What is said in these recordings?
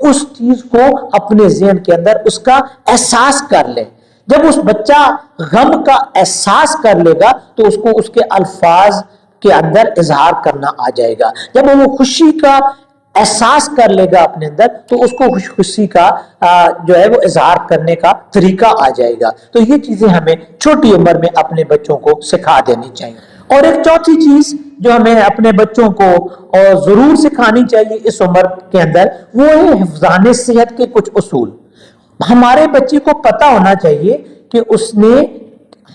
اس چیز کو اپنے ذہن کے اندر اس کا احساس کر لے. جب اس بچہ غم کا احساس کر لے گا تو اس کو اس کے الفاظ کے اندر اظہار کرنا آ جائے گا. جب وہ خوشی کا احساس کر لے گا اپنے اندر تو اس کو خوشی کا جو ہے وہ اظہار کرنے کا طریقہ آ جائے گا. تو یہ چیزیں ہمیں چھوٹی عمر میں اپنے بچوں کو سکھا دینی چاہیے. اور ایک چوتھی چیز جو ہمیں اپنے بچوں کو ضرور سکھانی چاہیے اس عمر کے اندر وہ ہے حفظان صحت کے کچھ اصول. ہمارے بچے کو پتا ہونا چاہیے کہ اس نے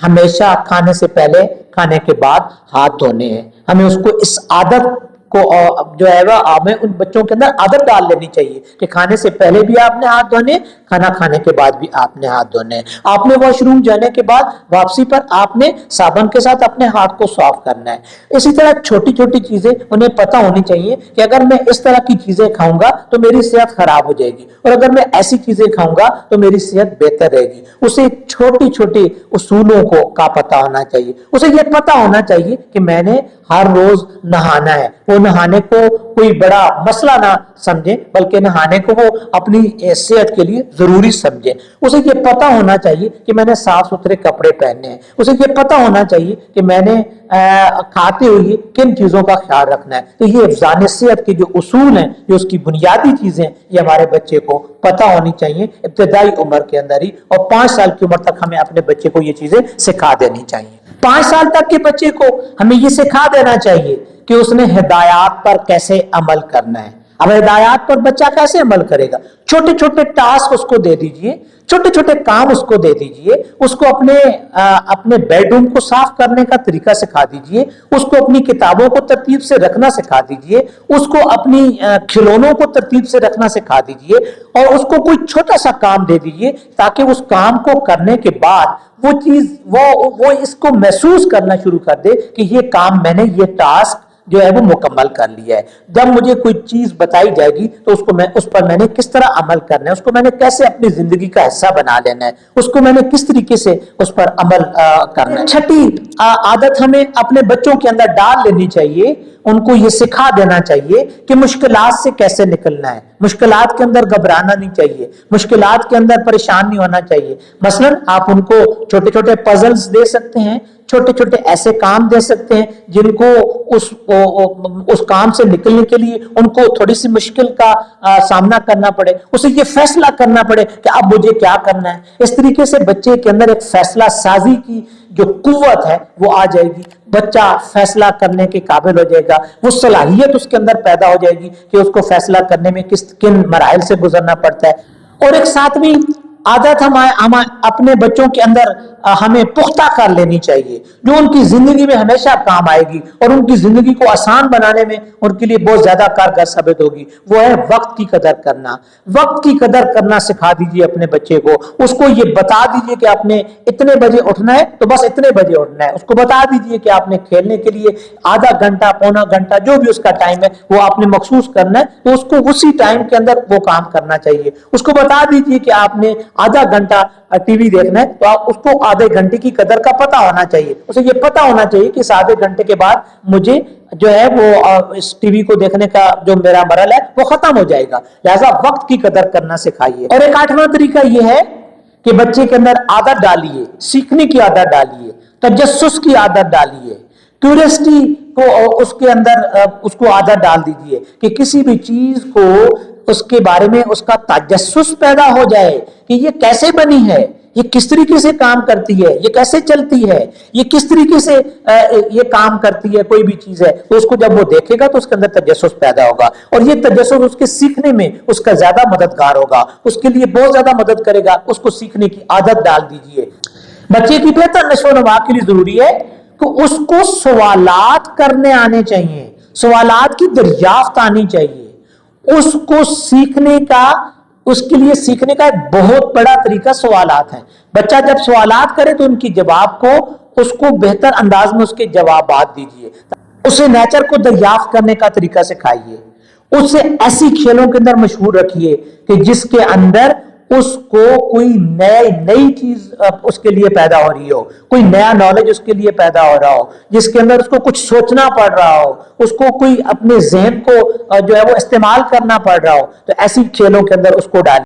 ہمیشہ کھانے سے پہلے کھانے کے بعد ہاتھ دھونے ہیں. ہمیں اس کو اس عادت کو جو ہے وہ ہمیں ان بچوں کے اندر عادت ڈال لینی چاہیے کہ کھانے سے پہلے بھی آپ نے ہاتھ دھونے, کھانا کھانے کے بعد بھی آپ نے ہاتھ دھونے. آپ نے واش روم جانے کے بعد واپسی پر آپ نے صابن کے ساتھ اپنے ہاتھ کو صاف کرنا ہے. اسی طرح چھوٹی چھوٹی چیزیں انہیں پتہ ہونی چاہیے کہ اگر میں اس طرح کی چیزیں کھاؤں گا تو میری صحت خراب ہو جائے گی, اور اگر میں ایسی چیزیں کھاؤں گا تو میری صحت بہتر رہے گی. اسے چھوٹی چھوٹی اصولوں کا پتہ ہونا چاہیے. اسے یہ پتہ ہونا چاہیے کہ میں نے ہر روز نہانا ہے. وہ نہانے کو کوئی بڑا مسئلہ نہ سمجھے بلکہ نہانے کو وہ اپنی صحت کے لیے ضروری سمجھے. اسے یہ پتہ ہونا چاہیے کہ میں نے صاف ستھرے کپڑے پہننے ہیں. اسے یہ پتہ ہونا چاہیے کہ میں نے کھاتے ہوئے کن چیزوں کا خیال رکھنا ہے. تو یہ حفظان صحت کے جو اصول ہیں, جو اس کی بنیادی چیزیں, یہ ہمارے بچے کو پتہ ہونی چاہیے ابتدائی عمر کے اندر ہی. اور 5 سال کی عمر تک ہمیں اپنے بچے کو یہ چیزیں سکھا دینی چاہیے. 5 سال تک کے بچے کو ہمیں یہ سکھا دینا چاہیے کہ اس نے ہدایات پر کیسے عمل کرنا ہے. اب ہدایات پر بچہ کیسے عمل کرے گا؟ چھوٹے چھوٹے ٹاسک اس کو دے دیجئے, چھوٹے چھوٹے کام اس کو دے دیجئے. اس کو اپنے بیڈ روم کو صاف کرنے کا طریقہ سکھا دیجئے. اس کو اپنی کتابوں کو ترتیب سے رکھنا سکھا دیجئے. اس کو اپنی کھلونوں کو ترتیب سے رکھنا سکھا دیجئے. اور اس کو کوئی چھوٹا سا کام دے دیجئے تاکہ اس کام کو کرنے کے بعد وہ چیز وہ اس کو محسوس کرنا شروع کر دے کہ یہ کام میں نے, یہ ٹاسک جو ہے وہ مکمل کر لیا ہے. جب مجھے کوئی چیز بتائی جائے گی تو اس پر میں نے کس طرح عمل کرنا ہے, اس کو میں نے کیسے اپنی زندگی کا حصہ بنا لینا ہے, اس کو میں نے کس طریقے سے اس پر عمل کرنا ہے. چھٹی عادت ہمیں اپنے بچوں کے اندر ڈال لینی چاہیے. ان کو یہ سکھا دینا چاہیے کہ مشکلات سے کیسے نکلنا ہے. مشکلات کے اندر گھبرانا نہیں چاہیے, مشکلات کے اندر پریشان نہیں ہونا چاہیے. مثلا آپ ان کو چھوٹے چھوٹے پزلز دے سکتے ہیں, چھوٹے چھوٹے ایسے کام دے سکتے ہیں جن کو اس کام سے نکلنے کے لیے ان کو تھوڑی سی مشکل کا سامنا کرنا پڑے, اسے یہ فیصلہ کرنا پڑے کہ اب مجھے کیا کرنا ہے. اس طریقے سے بچے کے اندر ایک فیصلہ سازی کی جو قوت ہے وہ آ جائے گی. بچہ فیصلہ کرنے کے قابل ہو جائے گا. وہ صلاحیت اس کے اندر پیدا ہو جائے گی کہ اس کو فیصلہ کرنے میں کن مراحل سے گزرنا پڑتا ہے. اور ایک ساتویں عادت ہم اپنے بچوں کے اندر ہمیں پختہ کر لینی چاہیے جو ان کی زندگی میں ہمیشہ کام آئے گی اور ان کی زندگی کو آسان بنانے میں ان کے لیے بہت زیادہ کارگر ثابت ہوگی. وہ ہے وقت کی قدر کرنا. وقت کی قدر کرنا سکھا دیجئے اپنے بچے کو. اس کو یہ بتا دیجئے کہ آپ نے اتنے بجے اٹھنا ہے تو بس اتنے بجے اٹھنا ہے. اس کو بتا دیجئے کہ آپ نے کھیلنے کے لیے آدھا گھنٹہ پونا گھنٹہ جو بھی اس کا ٹائم ہے وہ آپ نے مخصوص کرنا ہے, تو اس کو اسی ٹائم کے اندر وہ کام کرنا چاہیے. اس کو بتا دیجئے کہ آپ نے آدھا گھنٹہ ٹی وی دیکھنا ہے تو آپ اس کو آدھے گھنٹے کی قدر کا پتہ ہونا چاہیے. اسے یہ پتہ ہونا چاہیے کہ اس آدھے گھنٹے کے بعد مجھے جو ہے وہ اس ٹی وی کو دیکھنے کا جو میرا مرحلہ ہے وہ ختم ہو جائے گا. لہذا وقت کی قدر کرنا سکھائیے. اور ایک 8واں طریقہ یہ ہے کہ بچے کے اندر عادت ڈالیے, سیکھنے کی عادت ڈالیے, تجسس کی عادت ڈالیے, کیوریسٹی کو اس کے اندر اس کو عادت ڈال دیجئے کہ کسی بھی چیز کو اس کے بارے میں اس کا تجسس پیدا ہو جائے کہ یہ کیسے بنی ہے, یہ کس طریقے سے کام کرتی ہے, یہ کیسے چلتی ہے, یہ کس طریقے سے یہ کام کرتی ہے. کوئی بھی چیز ہے تو اس کو جب وہ دیکھے گا تو اس کے اندر تجسس پیدا ہوگا اور یہ تجسس اس کے سیکھنے میں اس کا زیادہ مددگار ہوگا, اس کے لیے بہت زیادہ مدد کرے گا. اس کو سیکھنے کی عادت ڈال دیجئے. بچے کی بہتر نشو و نما کے لیے ضروری ہے کہ اس کو سوالات کرنے آنے چاہیے, سوالات کی دریافت آنی چاہیے. اس کو سیکھنے کا, اس کے لیے سیکھنے کا ایک بہت بڑا طریقہ سوالات ہیں. بچہ جب سوالات کرے تو ان کی جواب کو اس کو بہتر انداز میں اس کے جوابات دیجئے. اسے نیچر کو دریافت کرنے کا طریقہ سکھائیے. اسے ایسی کھیلوں کے اندر مشہور رکھیے کہ جس کے اندر اس کو کوئی نئی چیز اس کے لیے پیدا ہو رہی ہو، کوئی نیا نالج اس کے لیے پیدا ہو رہا ہو، جس کے اندر اس کو کچھ سوچنا پڑ رہا ہو، اس کو کوئی اپنے ذہن کو جو ہے وہ استعمال کرنا پڑ رہا ہو، تو ایسی کھیلوں کے اندر اس کو ڈالیں۔